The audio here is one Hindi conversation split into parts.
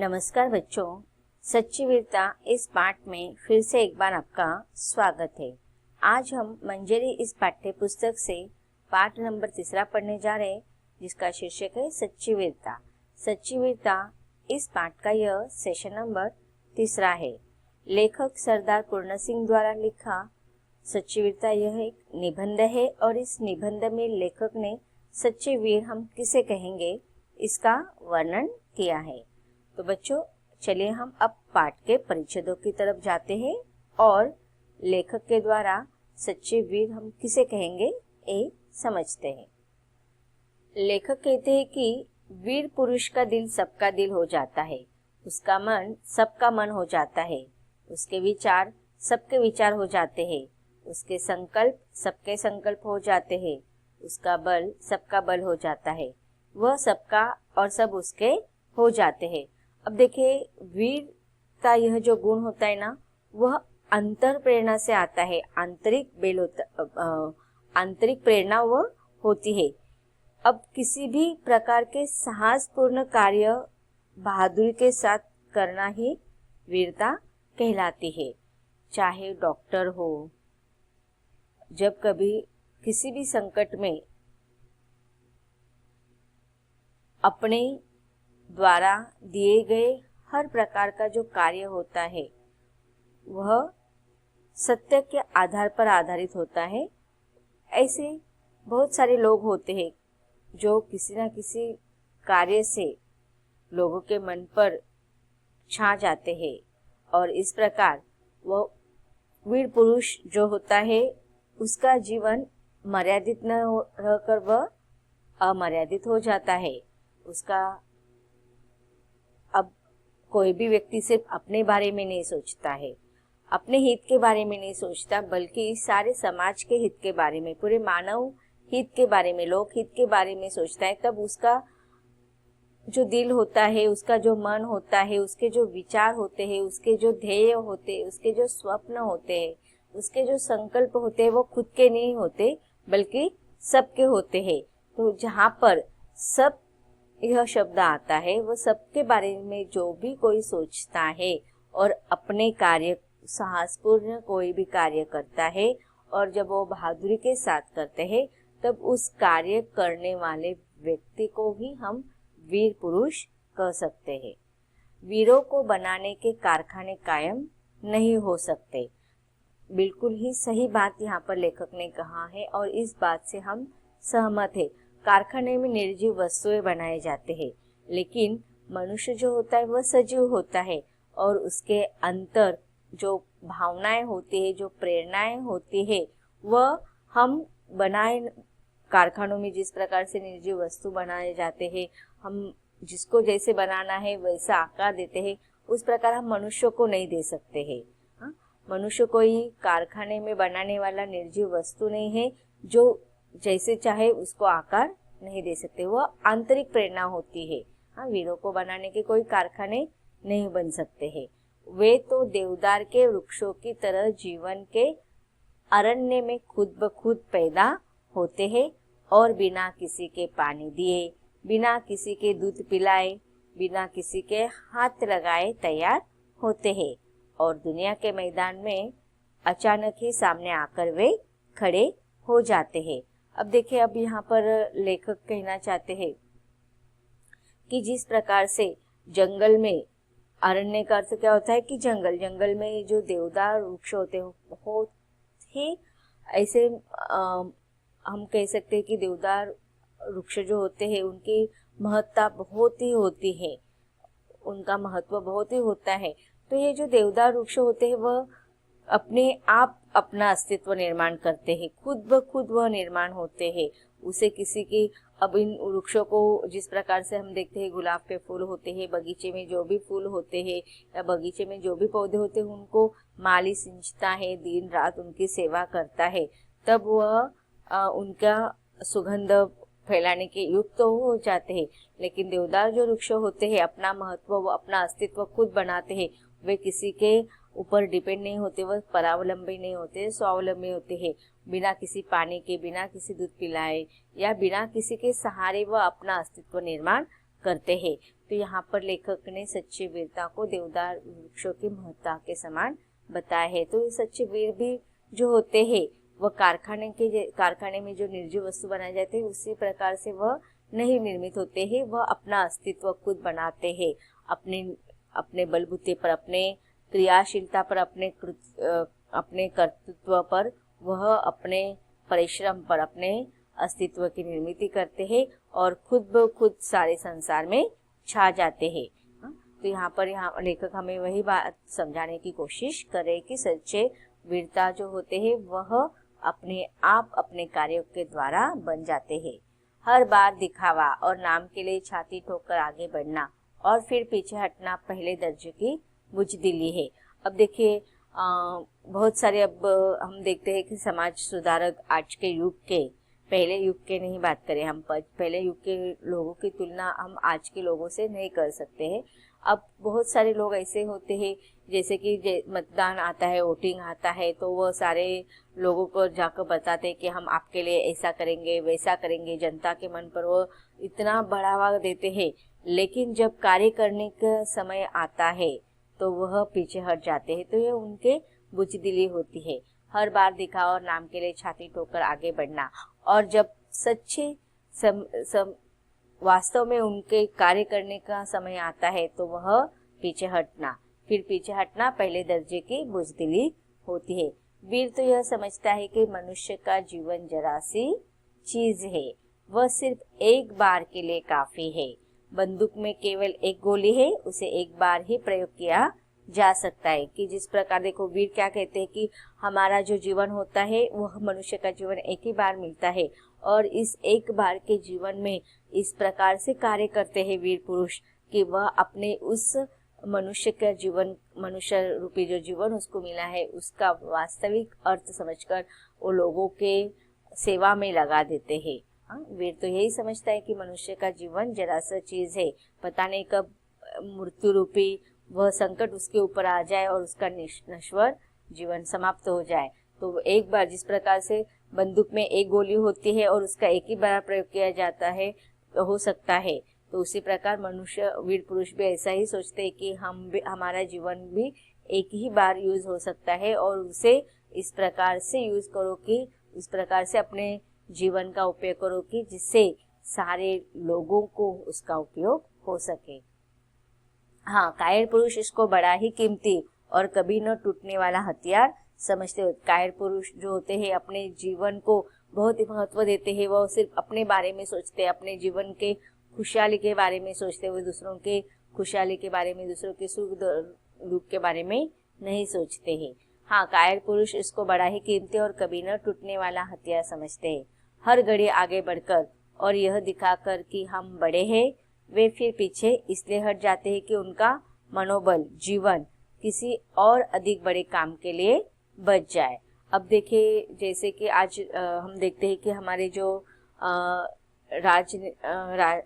नमस्कार बच्चों, सच्ची वीरता इस पाठ में फिर से एक बार आपका स्वागत है। आज हम मंजरी इस पाठ्य पुस्तक से पाठ नंबर 3 पढ़ने जा रहे हैं, जिसका शीर्षक है सच्ची वीरता। सच्ची वीरता इस पाठ का यह सेशन नंबर 3 है। लेखक सरदार पूर्ण सिंह द्वारा लिखा सच्ची वीरता यह एक निबंध है और इस निबंध में लेखक ने सच्चे वीर हम किसे कहेंगे इसका वर्णन किया है। तो बच्चों, चलिए हम अब पाठ के परिच्छेदों की तरफ जाते हैं और लेखक के द्वारा सच्चे वीर हम किसे कहेंगे ये समझते हैं। लेखक कहते हैं कि वीर पुरुष का दिल सबका दिल हो जाता है, उसका मन सबका मन हो जाता है, उसके विचार सबके विचार हो जाते हैं, उसके संकल्प सबके संकल्प हो जाते हैं, उसका बल सबका बल हो जाता है, वह सबका और सब उसके हो जाते हैं। अब देखिए, वीर का यह जो गुण होता है ना, वह अंतर प्रेरणा से आता है। आंतरिक प्रेरणा वह होती है। अब किसी भी प्रकार के साहसपूर्ण कार्य बहादुरी के साथ करना ही वीरता कहलाती है। चाहे डॉक्टर हो, जब कभी किसी भी संकट में अपने द्वारा दिए गए हर प्रकार का जो कार्य होता है वह सत्य के आधार पर आधारित होता है। ऐसे बहुत सारे लोग होते हैं जो किसी न किसी कार्य से लोगों के मन पर छा जाते हैं और इस प्रकार वह वीर पुरुष जो होता है उसका जीवन मर्यादित न रहकर वह अमर्यादित हो जाता है। उसका अब कोई भी व्यक्ति सिर्फ अपने बारे में नहीं सोचता है, अपने हित के बारे में नहीं सोचता, बल्कि सारे समाज के हित के बारे में, पूरे मानव हित के बारे में, लोक हित के बारे में सोचता है। तब उसका जो दिल होता है, उसका जो मन होता है, उसके जो विचार होते हैं, उसके जो ध्येय होते हैं, उसके जो स्वप्न होते हैं, उसके जो संकल्प होते हैं, वो खुद के नहीं होते बल्कि सबके होते हैं। तो जहाँ पर सब यह शब्द आता है, वो सबके बारे में जो भी कोई सोचता है और अपने कार्य साहसपूर्ण कोई भी कार्य करता है और जब वो बहादुरी के साथ करते हैं, तब उस कार्य करने वाले व्यक्ति को भी हम वीर पुरुष कह सकते हैं। वीरों को बनाने के कारखाने कायम नहीं हो सकते। बिल्कुल ही सही बात यहाँ पर लेखक ने कहा है और इस बात से हम सहमत है। कारखाने में निर्जीव वस्तुएं बनाए जाते हैं, लेकिन मनुष्य जो होता है वह सजीव होता है और उसके अंतर जो भावनाएं होती है, जो प्रेरणाएं होती है, वह हम बनाए कारखानों में जिस प्रकार से निर्जीव वस्तु बनाए जाते हैं, हम जिसको जैसे बनाना है वैसा आकार देते हैं, उस प्रकार हम मनुष्य को नहीं दे सकते हैं। मनुष्य कोई कारखाने में बनाने वाला निर्जीव वस्तु नहीं है जो जैसे चाहे उसको आकार नहीं दे सकते। वह आंतरिक प्रेरणा होती है। वीरों को बनाने के कोई कारखाने नहीं बन सकते हैं। वे तो देवदार के वृक्षों की तरह जीवन के अरण्य में खुद ब खुद पैदा होते हैं और बिना किसी के पानी दिए, बिना किसी के दूध पिलाए, बिना किसी के हाथ लगाए तैयार होते हैं और दुनिया के मैदान में अचानक ही सामने आकर वे खड़े हो जाते हैं। अब देखिए, अब यहाँ पर लेखक कहना चाहते हैं कि जिस प्रकार से जंगल में, अरण्य का अर्थ क्या होता है कि जंगल में जो देवदार वृक्ष होते हैं बहुत ही ऐसे हम कह सकते हैं कि देवदार वृक्ष जो होते हैं उनकी महत्ता बहुत ही होती है, उनका महत्व बहुत ही होता है। तो ये जो देवदार वृक्ष होते हैं वह अपने आप अपना अस्तित्व निर्माण करते हैं, खुद ब खुद वह निर्माण होते हैं। उसे किसी की, अब इन वृक्षों को जिस प्रकार से हम देखते हैं, गुलाब के फूल होते हैं, बगीचे में जो भी फूल होते हैं या बगीचे में जो भी पौधे होते हैं, उनको माली सिंचता है, दिन रात उनकी सेवा करता है, तब वह उनका सुगंध फैलाने के युक्त तो हो जाते हैं। लेकिन देवदार जो वृक्ष होते हैं अपना महत्व, वो अपना अस्तित्व खुद बनाते हैं। वे किसी के ऊपर डिपेंड नहीं होते, वह परावलंबी नहीं होते, स्वावलंबी होते हैं। बिना किसी पानी के, बिना किसी दूध पिलाए या बिना किसी के सहारे वह अपना अस्तित्व निर्माण करते हैं। तो यहाँ पर लेखक ने सच्ची वीरता को देवदार वृक्षों की महत्ता के समान बताया है। तो ये सच्चे वीर भी जो होते हैं वह कारखाने में जो निर्जीव वस्तु बनाए जाते हैं उसी प्रकार से वह नहीं निर्मित होते हैं। वह अपना अस्तित्व खुद बनाते हैं, अपने बलबूते पर, अपने क्रियाशीलता पर, अपने कर्तृत्व पर, वह अपने परिश्रम पर अपने अस्तित्व की निर्मित करते हैं और खुद ब खुद सारे संसार में छा जाते हैं। तो यहाँ लेखक हमें वही बात समझाने की कोशिश करे कि सच्चे वीरता जो होते हैं वह अपने आप अपने कार्यों के द्वारा बन जाते हैं। हर बार दिखावा और नाम के लिए छाती ठोककर आगे बढ़ना और फिर पीछे हटना पहले दर्जे की बुजदिली है। अब देखिए बहुत सारे अब हम देखते हैं कि समाज सुधारक आज के युग के, पहले युग के नहीं बात करें हम, पहले युग के लोगों की तुलना हम आज के लोगों से नहीं कर सकते हैं। अब बहुत सारे लोग ऐसे होते हैं जैसे कि मतदान आता है, वोटिंग आता है, तो वो सारे लोगों को जाकर बताते हैं कि हम आपके लिए ऐसा करेंगे वैसा करेंगे। जनता के मन पर वो इतना बढ़ावा देते हैं, लेकिन जब कार्य करने का समय आता है तो वह पीछे हट जाते हैं। तो ये उनके बुजदिली होती है। हर बार दिखावा और नाम के लिए छाती ठोककर आगे बढ़ना, और जब सच्चे वास्तव में उनके कार्य करने का समय आता है तो वह पीछे हटना, फिर पीछे हटना पहले दर्जे की बुजदिली होती है। वीर तो यह समझता है कि मनुष्य का जीवन जरा सी चीज है, वह सिर्फ एक बार के लिए काफी है। बंदूक में केवल एक गोली है, उसे एक बार ही प्रयोग किया जा सकता है। कि जिस प्रकार देखो वीर क्या कहते हैं कि हमारा जो जीवन होता है वह मनुष्य का जीवन एक ही बार मिलता है, और इस एक बार के जीवन में इस प्रकार से कार्य करते हैं वीर पुरुष कि वह अपने उस मनुष्य रूपी जो जीवन उसको मिला है उसका वास्तविक अर्थ समझकर वो लोगों के सेवा में लगा देते हैं। वीर तो यही समझता है कि मनुष्य का जीवन जरा सा चीज है, पता नहीं कब मृत्यु रूपी वह संकट उसके ऊपर आ जाए और उसका नश्वर जीवन समाप्त हो जाए। तो एक बार जिस प्रकार से बंदूक में एक गोली होती है और उसका एक ही बार प्रयोग किया जाता है हो सकता है, तो उसी प्रकार मनुष्य वीर पुरुष भी ऐसा ही सोचते हैं कि हमारा जीवन भी एक ही बार यूज हो सकता है, और उसे इस प्रकार से यूज करो कि इस प्रकार से अपने जीवन का उपयोग करो कि जिससे सारे लोगों को उसका उपयोग हो सके। हाँ, कायर पुरुष इसको बड़ा ही कीमती और कभी न टूटने वाला हथियार समझते हो। कायर पुरुष जो होते हैं अपने जीवन को बहुत ही महत्व देते हैं। वो सिर्फ अपने बारे में सोचते हैं, अपने जीवन के खुशहाली के बारे में सोचते हुए दूसरों के खुशहाली के बारे में, दूसरों के सुख दुख के बारे में नहीं सोचते हैं। हाँ, कायर पुरुष इसको बड़ा ही कीमती और कभी न टूटने वाला हथियार समझते हैं। हर घड़ी आगे बढ़कर और यह दिखाकर कि हम बड़े हैं, वे फिर पीछे इसलिए हट जाते हैं कि उनका मनोबल जीवन किसी और अधिक बड़े काम के लिए बच जाए। अब देखिए जैसे कि आज हम देखते हैं कि हमारे जो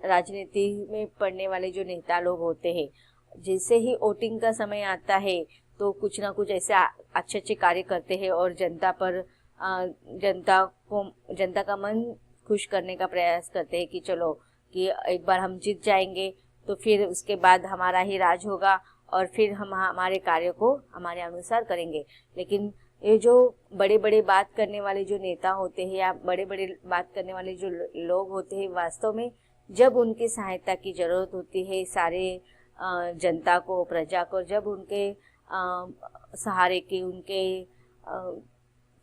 राजनीति में पढ़ने वाले जो नेता लोग होते हैं, जैसे ही वोटिंग का समय आता है तो कुछ ना कुछ ऐसे अच्छे अच्छे कार्य करते हैं और जनता का मन खुश करने का प्रयास करते हैं कि चलो कि एक बार हम जीत जाएंगे तो फिर उसके बाद हमारा ही राज होगा और फिर हम हमारे कार्य को हमारे अनुसार करेंगे। लेकिन ये जो बड़े बड़े बात करने वाले जो नेता होते हैं या बड़े बड़े बात करने वाले जो लोग होते हैं, वास्तव में जब उनकी सहायता की जरूरत होती है सारे जनता को, प्रजा को, जब उनके सहारे की, उनके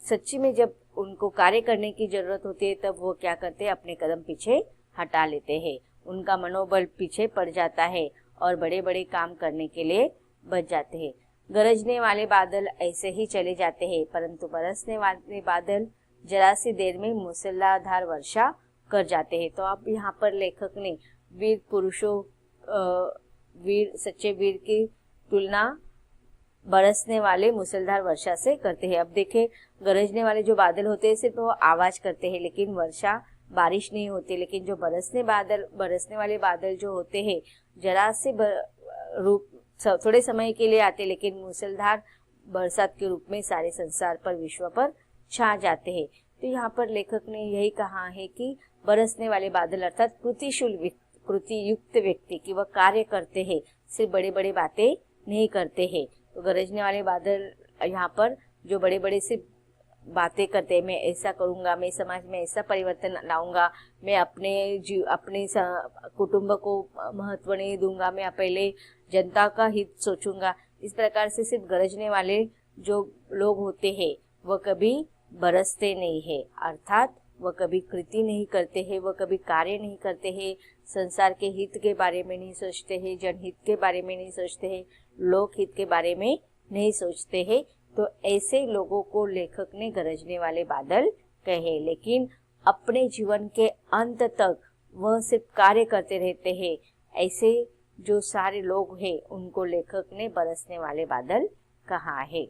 सच्ची में जब उनको कार्य करने की जरूरत होती है, तब वो क्या करते हैं, अपने कदम पीछे हटा लेते हैं। उनका मनोबल पीछे पड़ जाता है और बड़े बड़े काम करने के लिए बच जाते हैं। गरजने वाले बादल ऐसे ही चले जाते हैं, परंतु बरसने वाले बादल जरा सी देर में मूसलाधार वर्षा कर जाते हैं। तो अब यहाँ पर लेखक ने सच्चे वीर की तुलना बरसने वाले मूसलाधार वर्षा से करते हैं। अब देखें, गरजने वाले जो बादल होते हैं सिर्फ वो आवाज करते हैं, लेकिन वर्षा बारिश नहीं होती। लेकिन जो बरसने वाले बादल जो होते हैं जरा से थोड़े समय के लिए आते, लेकिन मूसलाधार बरसात के रूप में सारे संसार पर, विश्व पर छा जाते हैं। तो यहाँ पर लेखक ने यही कहा है कि बरसने वाले बादल अर्थात कृतिशूल कृति युक्त व्यक्ति कि वह कार्य करते हैं, सिर्फ बड़े बड़े बातें नहीं करते हैं। तो गरजने वाले बादल यहाँ पर जो बड़े बड़े से बातें करते हैं, मैं ऐसा करूँगा, मैं समाज में ऐसा परिवर्तन लाऊंगा, मैं अपने कुटुंब को महत्व नहीं दूंगा, मैं पहले जनता का हित सोचूंगा। इस प्रकार से सिर्फ गरजने वाले जो लोग होते हैं वह कभी बरसते नहीं है, अर्थात वह कभी कृति नहीं करते हैं, वह कभी कार्य नहीं करते हैं, संसार के हित के बारे में नहीं सोचते हैं, जनहित के बारे में नहीं सोचते हैं, लोक हित के बारे में नहीं सोचते हैं। तो ऐसे लोगों को लेखक ने गरजने वाले बादल कहे। लेकिन अपने जीवन के अंत तक वह सिर्फ कार्य करते रहते हैं, ऐसे जो सारे लोग हैं उनको लेखक ने बरसने वाले बादल कहा है।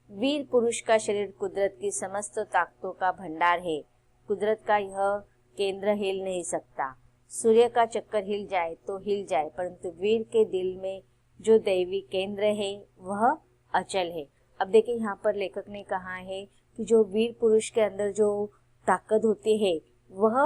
वीर पुरुष का शरीर कुदरत की समस्त ताकतों का भंडार है। कुदरत का यह केंद्र हिल नहीं सकता। सूर्य का चक्कर हिल जाए तो हिल जाए, परंतु वीर के दिल में जो दैवी केंद्र है वह अचल है। अब देखिए यहाँ पर लेखक ने कहा है कि जो वीर पुरुष के अंदर जो ताकत होती है वह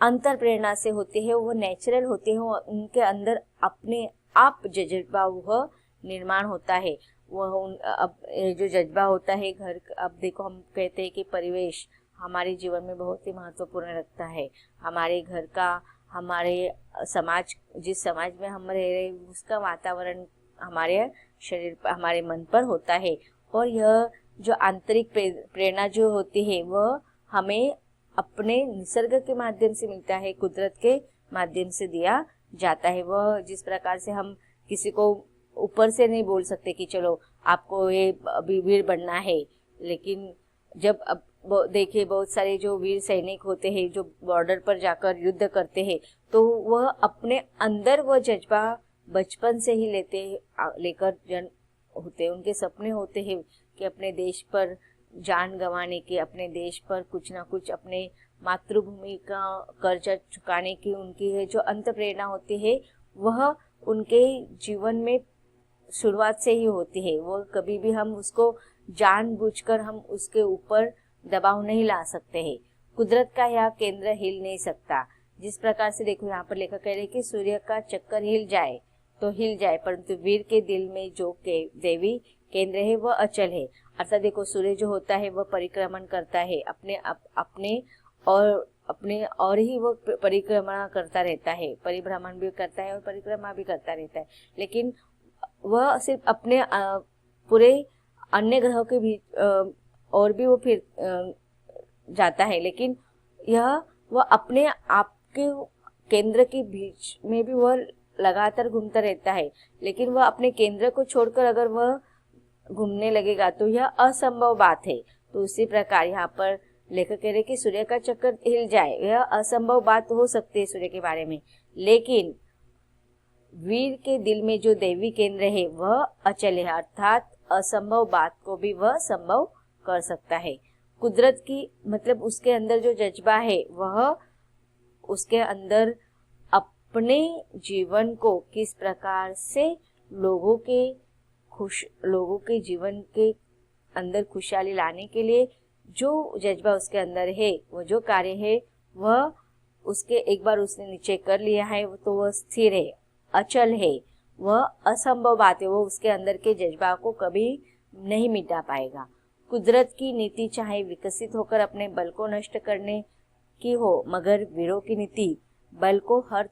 अंतर प्रेरणा से होती है, वह नेचुरल होती है, उनके अंदर अपने आप जज्बा वह निर्माण होता है। वह अब जो जज्बा होता है घर, अब देखो हम कहते हैं कि परिवेश हमारे जीवन में बहुत ही महत्वपूर्ण रखता है। हमारे घर का, हमारे समाज, जिस समाज में हम रह रहे उसका वातावरण हमारे शरीर पर, हमारे मन पर होता है। और यह जो आंतरिक प्रेरणा जो होती है वह हमें अपने निसर्ग के माध्यम से मिलता है, कुदरत के माध्यम से दिया जाता है। वह जिस प्रकार से हम किसी को ऊपर से नहीं बोल सकते कि चलो आपको ये अभी वीर बनना है, लेकिन जब अब देखिए बहुत सारे जो वीर सैनिक होते हैं जो बॉर्डर पर जाकर युद्ध करते हैं, तो वह अपने अंदर वह जज्बा बचपन से ही लेकर जन होते हैं। उनके सपने होते हैं कि अपने देश पर जान गंवाने के, अपने देश पर कुछ ना कुछ, अपने मातृभूमि का कर्जा चुकाने की उनकी है जो अंत प्रेरणा होती है वह उनके जीवन में शुरुआत से ही होती है। वो कभी भी हम उसको जानबूझकर हम उसके ऊपर दबाव नहीं ला सकते हैं। कुदरत का यह केंद्र हिल नहीं सकता। जिस प्रकार से देखो यहाँ पर लेखक कह रहे कि सूर्य का चक्कर हिल जाए तो हिल जाए, परंतु वीर के दिल में जो देवी केंद्र है वह अचल है। अर्थात देखो सूर्य जो होता है वह परिक्रमण करता है अपने और ही वो परिक्रमा करता रहता है, परिभ्रमण भी करता है और परिक्रमा भी करता रहता है, लेकिन वह सिर्फ अपने पूरे अन्य ग्रहों के भी और भी वो फिर जाता है, लेकिन वह अपने आप के केंद्र के बीच में भी वह लगातार घूमता रहता है। लेकिन वह अपने केंद्र को छोड़कर अगर वह घूमने लगेगा तो यह असंभव बात है। तो उसी प्रकार यहाँ पर लेखक कह रहे कि सूर्य का चक्कर हिल जाए, यह असंभव बात हो सकती है सूर्य के बारे में, लेकिन वीर के दिल में जो दैवी केंद्र है वह अचल है, अर्थात असंभव बात को भी वह संभव कर सकता है। कुदरत की मतलब उसके अंदर जो जज्बा है वह उसके अंदर अपने जीवन को किस प्रकार से लोगों के जीवन के अंदर खुशहाली लाने के लिए जो जज्बा उसके अंदर है, वो जो कार्य है वह उसके एक बार उसने नीचे कर लिया है तो वह स्थिर है, अचल है, वह असंभव बात है, वो उसके अंदर के जज्बा को कभी नहीं मिटा पाएगा। कुदरत की नीति चाहे विकसित होकर अपने बल को नष्ट करने की हो, मगर वीरों की नीति बल को हर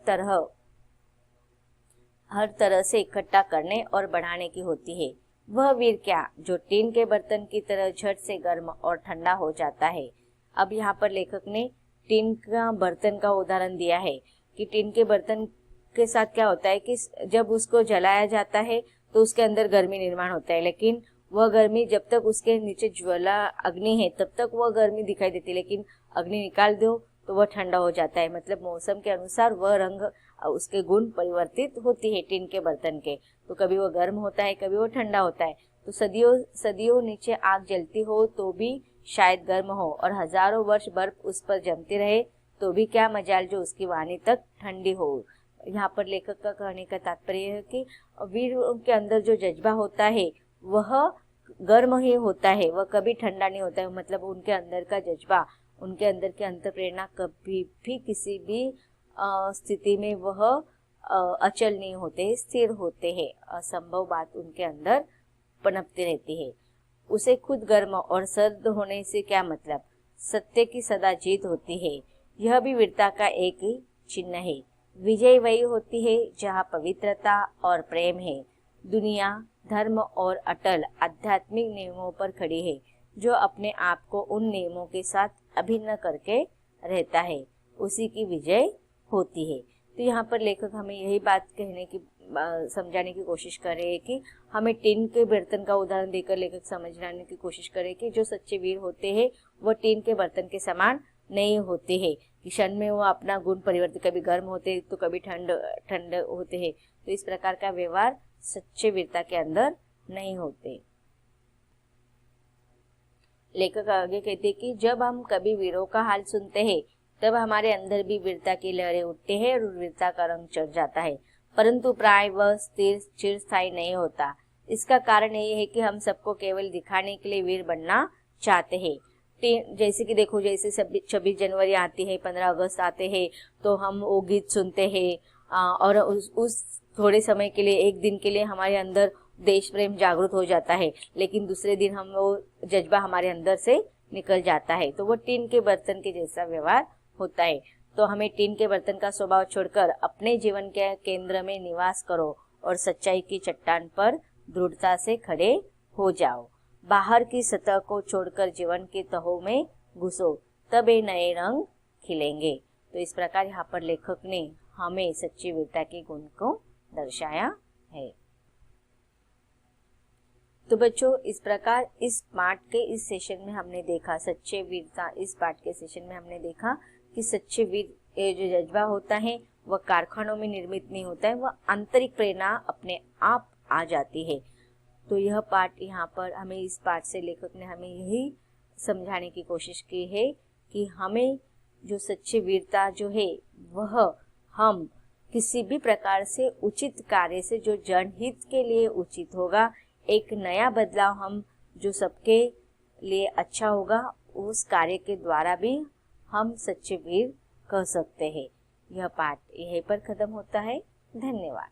तरह से इकट्ठा करने और बढ़ाने की होती है। वह वीर क्या जो टीन के बर्तन की तरह झट से गर्म और ठंडा हो जाता है। अब यहाँ पर लेखक ने टीन का बर्तन का उदाहरण दिया है कि टीन के बर्तन के साथ क्या होता है कि जब उसको जलाया जाता है तो उसके अंदर गर्मी निर्माण होता है, लेकिन वह गर्मी जब तक उसके नीचे ज्वाला अग्नि है तब तक वह गर्मी दिखाई देती है, लेकिन अग्नि निकाल दो तो वह ठंडा हो जाता है। मतलब मौसम के अनुसार वह रंग, उसके गुण परिवर्तित होती है टीन के बर्तन के, तो कभी वो गर्म होता है, कभी वो ठंडा होता है। तो सदियों नीचे आग जलती हो तो भी शायद गर्म हो, और हजारों वर्ष बर्फ उस पर जमती रहे तो भी क्या मजाल जो उसकी वाणी तक ठंडी हो। यहाँ पर लेखक का कहने का तात्पर्य है कि वीर के अंदर जो जज्बा होता है वह गर्म ही होता है, वह कभी ठंडा नहीं होता है। मतलब उनके अंदर का जज्बा, उनके अंदर की अंत प्रेरणा कभी भी किसी भी स्थिति में वह अचल नहीं होते, स्थिर होते हैं। असंभव बात उनके अंदर पनपती रहती है। उसे खुद गर्म और सर्द होने से क्या मतलब, सत्य की सदा जीत होती है। यह भी वीरता का एक चिन्ह है। विजय वही होती है जहाँ पवित्रता और प्रेम है। दुनिया धर्म और अटल आध्यात्मिक नियमों पर खड़ी है। जो अपने आप को उन नियमों के साथ अभिन्न करके रहता है, उसी की विजय होती है। तो यहाँ पर लेखक हमें यही बात कहने की समझाने की कोशिश कर रहे हैं कि हमें टीन के बर्तन का उदाहरण देकर लेखक समझाने की कोशिश करे कि जो सच्चे वीर होते हैं वो टीन के बर्तन के समान नहीं होते हैं कि क्षण में वो अपना गुण परिवर्तन, कभी गर्म होते तो कभी ठंड होते हैं। तो इस प्रकार का व्यवहार सच्चे वीरता के अंदर नहीं होते। लेखक आगे कहते हैं कि जब हम कभी वीरों का हाल सुनते हैं तब हमारे अंदर भी वीरता की लहरें उठते हैं और वीरता का रंग चढ़ जाता है, परंतु प्राय वह स्थिर चिरस्थायी नहीं होता। इसका कारण यही है कि हम सबको केवल दिखाने के लिए वीर बनना चाहते हैं। जैसे कि देखो, जैसे 26 जनवरी आती है, 15 अगस्त आते हैं, तो हम वो गीत सुनते हैं और उस थोड़े समय के लिए, एक दिन के लिए हमारे अंदर देश प्रेम जागृत हो जाता है, लेकिन दूसरे दिन हम वो जज्बा हमारे अंदर से निकल जाता है। तो वो टीन के बर्तन के जैसा व्यवहार होता है। तो हमें टीन के बर्तन का स्वभाव छोड़कर अपने जीवन के केंद्र में निवास करो और सच्चाई की चट्टान पर दृढ़ता से खड़े हो जाओ। बाहर की सतह को छोड़कर जीवन के तहों में घुसो, तब ये नए रंग खिलेंगे। तो इस प्रकार यहाँ पर लेखक ने हमें सच्ची वीरता के गुण को दर्शाया है। तो बच्चों, इस प्रकार इस पाठ के इस सेशन में हमने देखा सच्चे वीरता, इस पाठ के सेशन में हमने देखा कि सच्चे वीर जो जज्बा होता है वह कारखानों में निर्मित नहीं होता है, वह आंतरिक प्रेरणा अपने आप आ जाती है। तो यह पाठ यहाँ पर हमें, इस पाठ से लेखक ने हमें यही समझाने की कोशिश की है कि हमें जो सच्ची वीरता जो है वह हम किसी भी प्रकार से उचित कार्य से, जो जनहित के लिए उचित होगा, एक नया बदलाव हम जो सबके लिए अच्छा होगा, उस कार्य के द्वारा भी हम सच्चे वीर कह सकते हैं। यह पाठ यहीं पर खत्म होता है। धन्यवाद।